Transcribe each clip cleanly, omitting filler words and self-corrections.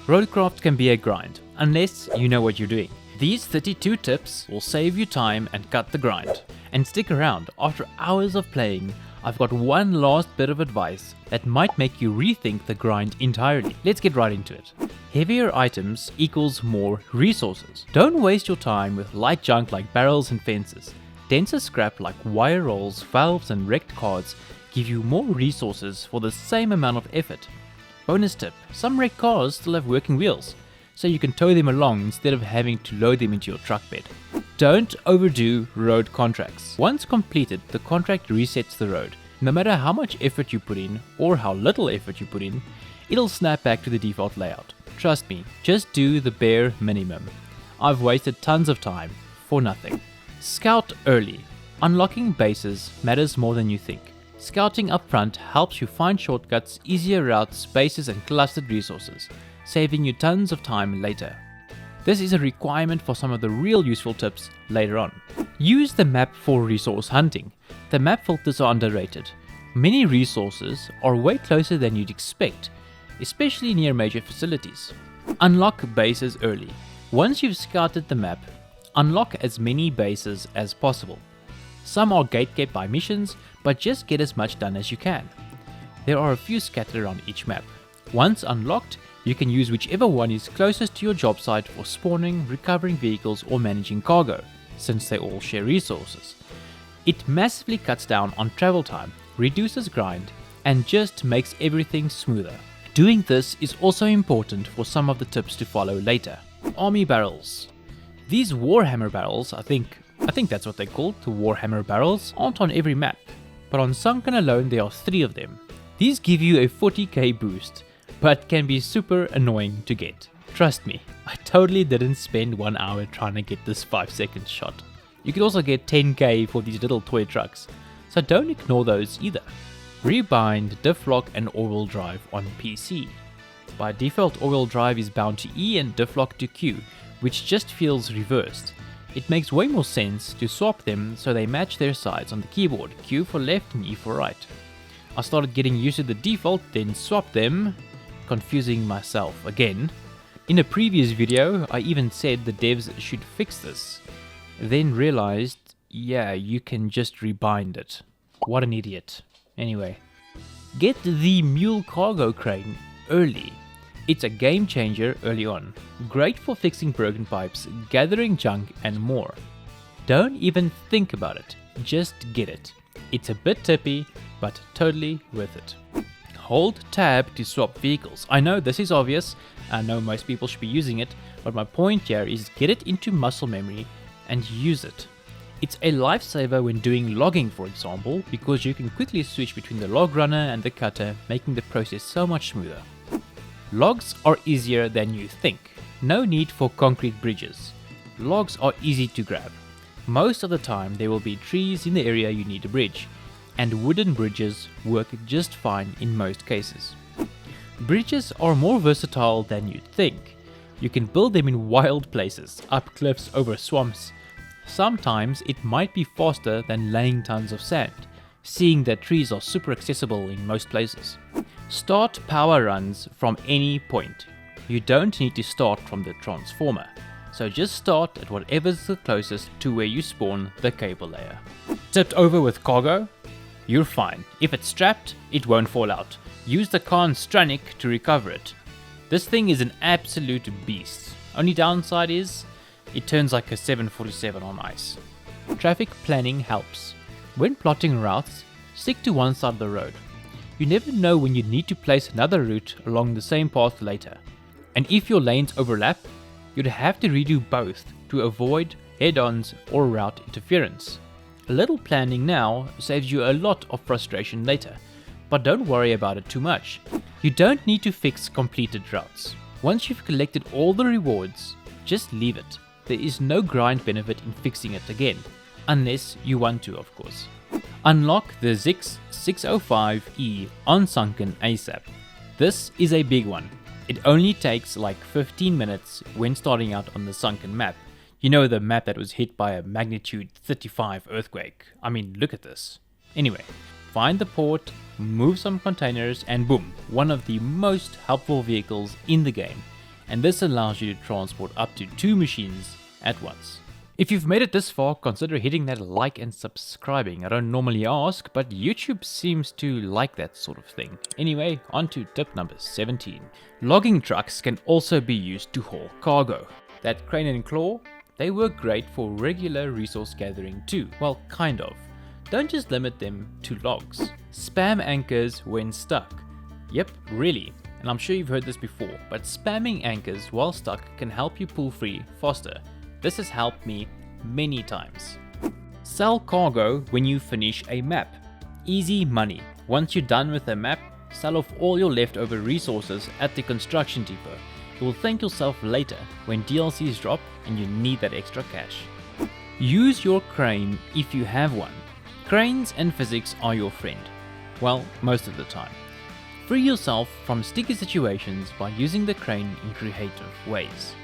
RoadCraft can be a grind, unless you know what you're doing. These 32 tips will save you time and cut the grind. And stick around, after hours of playing, I've got one last bit of advice that might make you rethink the grind entirely. Let's get right into it. Heavier items equals more resources. Don't waste your time with light junk like barrels and fences. Denser scrap like wire rolls, valves and wrecked cards give you more resources for the same amount of effort. Bonus tip, some wrecked cars still have working wheels, so you can tow them along instead of having to load them into your truck bed. Don't overdo road contracts. Once completed, the contract resets the road. No matter how much effort you put in or how little effort you put in, it'll snap back to the default layout. Trust me, just do the bare minimum. I've wasted tons of time for nothing. Scout early. Unlocking bases matters more than you think. Scouting up front helps you find shortcuts, easier routes, bases and clustered resources, saving you tons of time later. This is a requirement for some of the real useful tips later on. Use the map for resource hunting. The map filters are underrated. Many resources are way closer than you'd expect, especially near major facilities. Unlock bases early. Once you've scouted the map, unlock as many bases as possible. Some are gatekept by missions, but just get as much done as you can. There are a few scattered around each map. Once unlocked, you can use whichever one is closest to your job site for spawning, recovering vehicles or managing cargo, since they all share resources. It massively cuts down on travel time, reduces grind, and just makes everything smoother. Doing this is also important for some of the tips to follow later. Army barrels. These Warhammer barrels, I think that's what they're called, the Warhammer barrels, aren't on every map, but on Sunken alone there are 3 of them. These give you a 40k boost, but can be super annoying to get. Trust me, I totally didn't spend 1 hour trying to get this 5-second shot. You can also get 10k for these little toy trucks, so don't ignore those either. Rebind, diff lock and all-wheel drive on PC. By default, all-wheel drive is bound to E and diff lock to Q, which just feels reversed. It makes way more sense to swap them so they match their sides on the keyboard, Q for left and E for right. I started getting used to the default, then swapped them, confusing myself again. In a previous video, I even said the devs should fix this. Then realized, yeah, you can just rebind it. What an idiot. Anyway, get the mule cargo crane early. It's a game changer early on. Great for fixing broken pipes, gathering junk and more. Don't even think about it, just get it. It's a bit tippy, but totally worth it. Hold tab to swap vehicles. I know this is obvious, I know most people should be using it, but my point here is get it into muscle memory and use it. It's a lifesaver when doing logging, for example, because you can quickly switch between the log runner and the cutter, making the process so much smoother. Logs are easier than you think. No need for concrete bridges. Logs are easy to grab. Most of the time there will be trees in the area you need a bridge, and wooden bridges work just fine in most cases. Bridges are more versatile than you'd think. You can build them in wild places, up cliffs, over swamps. Sometimes it might be faster than laying tons of sand, seeing that trees are super accessible in most places. Start power runs from any point. You don't need to start from the transformer, so just start at whatever's the closest to where you spawn the cable layer. Tipped over with cargo? You're fine. If it's strapped, it won't fall out. Use the Khan Stranik to recover it. This thing is an absolute beast. Only downside is, it turns like a 747 on ice. Traffic planning helps. When plotting routes, stick to one side of the road. You never know when you need to place another route along the same path later. And if your lanes overlap, you'd have to redo both to avoid head-ons or route interference. A little planning now saves you a lot of frustration later, but don't worry about it too much. You don't need to fix completed routes. Once you've collected all the rewards, just leave it. There is no grind benefit in fixing it again, unless you want to, of course. Unlock the Zix 605E on Sunken ASAP. This is a big one. It only takes like 15 minutes when starting out on the Sunken map. You know, the map that was hit by a magnitude 35 earthquake. I mean, look at this. Anyway, find the port, move some containers, and boom, one of the most helpful vehicles in the game. and this allows you to transport up to 2 machines at once. If you've made it this far, consider hitting that like and subscribing. I don't normally ask, but YouTube seems to like that sort of thing. Anyway, on to tip number 17. Logging trucks can also be used to haul cargo. That crane and claw, they work great for regular resource gathering too. Well, kind of. Don't just limit them to logs. Spam anchors when stuck. Yep, really. And I'm sure you've heard this before, but spamming anchors while stuck can help you pull free faster. This has helped me many times. Sell cargo when you finish a map. Easy money. Once you're done with a map, sell off all your leftover resources at the construction depot. You will thank yourself later when DLCs drop and you need that extra cash. Use your crane if you have one. Cranes and physics are your friend. Well, most of the time. Free yourself from sticky situations by using the crane in creative ways.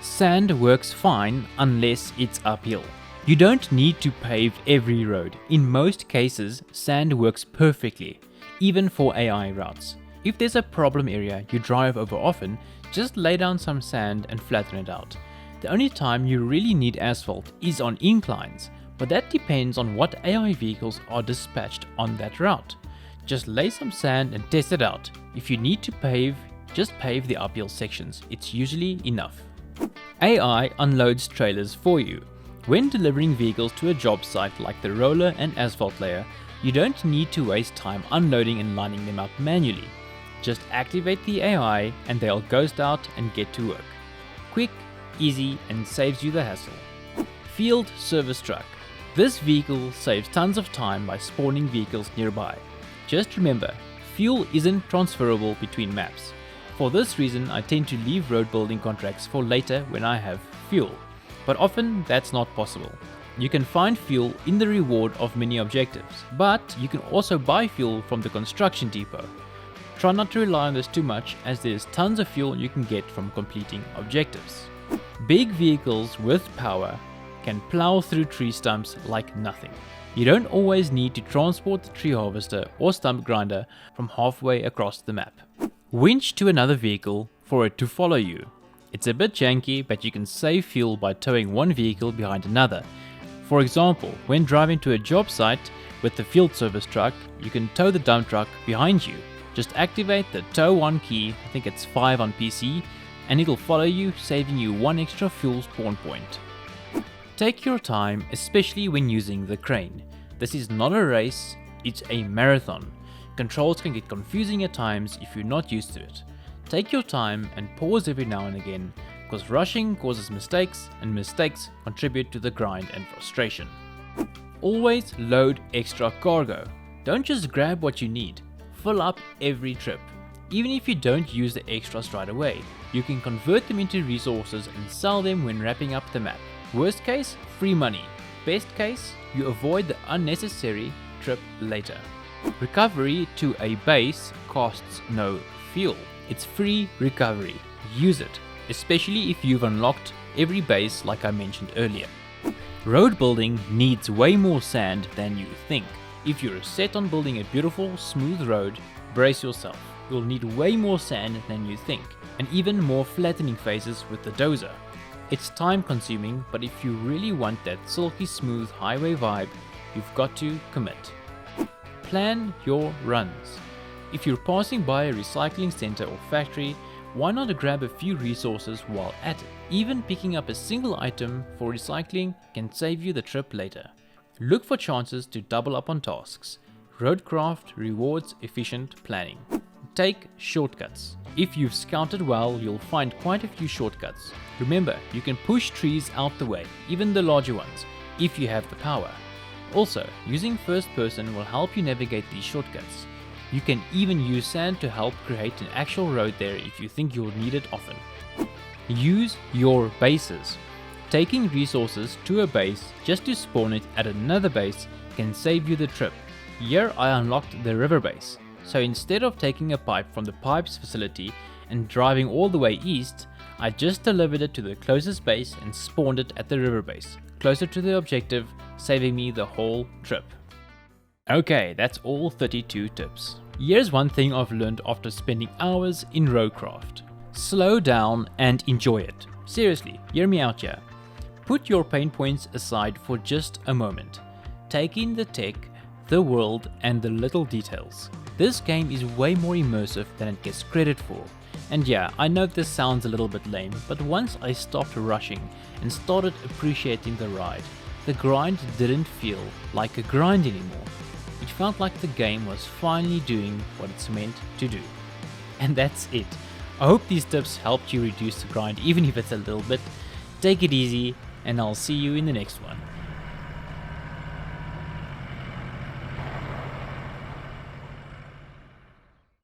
Sand works fine unless it's uphill. You don't need to pave every road. In most cases, sand works perfectly, even for AI routes. If there's a problem area you drive over often, just lay down some sand and flatten it out. The only time you really need asphalt is on inclines, but that depends on what AI vehicles are dispatched on that route. Just lay some sand and test it out. If you need to pave, just pave the uphill sections. It's usually enough. AI unloads trailers for you. When delivering vehicles to a job site like the roller and asphalt layer, you don't need to waste time unloading and lining them up manually. Just activate the AI and they'll ghost out and get to work. Quick, easy, and saves you the hassle. Field service truck. This vehicle saves tons of time by spawning vehicles nearby. Just remember, fuel isn't transferable between maps. For this reason, I tend to leave road building contracts for later when I have fuel, but often that's not possible. You can find fuel in the reward of many objectives, but you can also buy fuel from the construction depot. Try not to rely on this too much, as there's tons of fuel you can get from completing objectives. Big vehicles with power can plow through tree stumps like nothing. You don't always need to transport the tree harvester or stump grinder from halfway across the map. Winch to another vehicle for it to follow you. It's a bit janky, but you can save fuel by towing one vehicle behind another. For example, when driving to a job site with the field service truck, you can tow the dump truck behind you. Just activate the tow on key, I think it's 5 on PC, and it'll follow you, saving you 1 extra fuel spawn point. Take your time, especially when using the crane. This is not a race, it's a marathon. Controls can get confusing at times if you're not used to it. Take your time and pause every now and again, because rushing causes mistakes and mistakes contribute to the grind and frustration. Always load extra cargo. Don't just grab what you need, fill up every trip. Even if you don't use the extras right away, you can convert them into resources and sell them when wrapping up the map. Worst case, free money. Best case, you avoid the unnecessary trip later. Recovery to a base costs no fuel. It's free recovery. Use it, especially if you've unlocked every base like I mentioned earlier. Road building needs way more sand than you think. If you're set on building a beautiful, smooth road, brace yourself. You'll need way more sand than you think, and even more flattening phases with the dozer. It's time consuming, but if you really want that silky smooth highway vibe, you've got to commit. Plan your runs. If you're passing by a recycling center or factory, why not grab a few resources while at it? Even picking up a single item for recycling can save you the trip later. Look for chances to double up on tasks. RoadCraft rewards efficient planning. Take shortcuts. If you've scouted well, you'll find quite a few shortcuts. Remember, you can push trees out the way, even the larger ones, if you have the power. Also, using first person will help you navigate these shortcuts. You can even use sand to help create an actual road there if you think you'll need it often. Use your bases. Taking resources to a base just to spawn it at another base can save you the trip. Here I unlocked the river base. So instead of taking a pipe from the pipes facility and driving all the way east, I just delivered it to the closest base and spawned it at the river base, closer to the objective, saving me the whole trip. Okay, that's all 32 tips. Here's one thing I've learned after spending hours in RoadCraft. Slow down and enjoy it. Seriously, hear me out here. Put your pain points aside for just a moment. Take in the tech, the world, and the little details. This game is way more immersive than it gets credit for. And yeah, I know this sounds a little bit lame, but once I stopped rushing and started appreciating the ride, the grind didn't feel like a grind anymore. It felt like the game was finally doing what it's meant to do. And that's it. I hope these tips helped you reduce the grind, even if it's a little bit. Take it easy, and I'll see you in the next one.